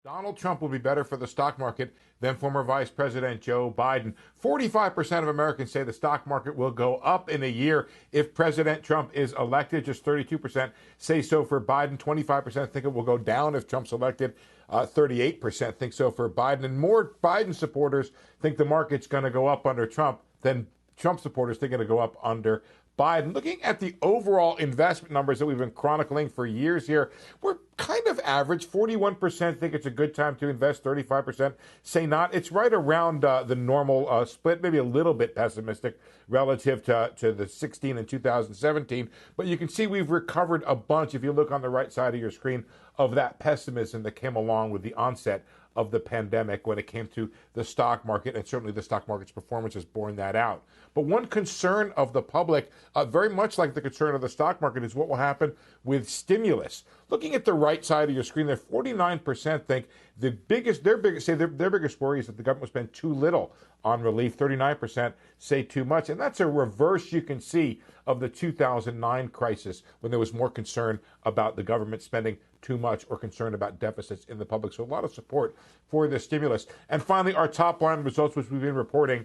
Donald Trump will be better for the stock market than former Vice President Joe Biden. 45% of Americans say the stock market will go up in a year if President Trump is elected. Just 32% say so for Biden. 25% think it will go down if Trump's elected. 38% think so for Biden. And more Biden supporters think the market's going to go up under Trump than Trump supporters think it'll go up under Biden. Looking at the overall investment numbers that we've been chronicling for years here, we're kind of average. 41% think it's a good time to invest. 35% say not. It's right around the normal split, maybe a little bit pessimistic relative to the 16 and 2017. But you can see we've recovered a bunch, if you look on the right side of your screen, of that pessimism that came along with the onset of the pandemic when it came to the stock market, and certainly the stock market's performance has borne that out. But one concern of the public, very much like the concern of the stock market, is what will happen with stimulus. Looking at the right side of your screen there, 49% think their biggest worry is that the government will spend too little on relief. 39% say too much, and that's a reverse, you can see, of the 2009 crisis when there was more concern about the government spending too much or concern about deficits in the public. So a lot of support for the stimulus. And finally, our top line results, which we've been reporting,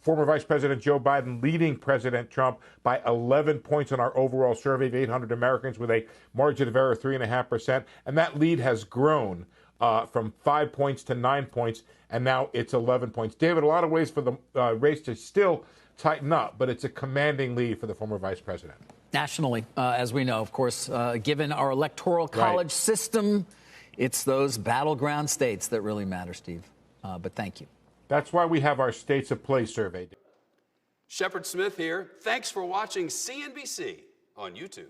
former Vice President Joe Biden leading President Trump by 11 points on our overall survey of 800 Americans with a margin of error of 3.5%. And that lead has grown from 5 points to 9 points, and now it's 11 points. David, a lot of ways for the race to still tighten up, but it's a commanding lead for the former vice president. Nationally, as we know, of course, given our electoral college system, it's those battleground states that really matter, Steve. But thank you. That's why we have our States of Play survey. Shepard Smith here. Thanks for watching CNBC on YouTube.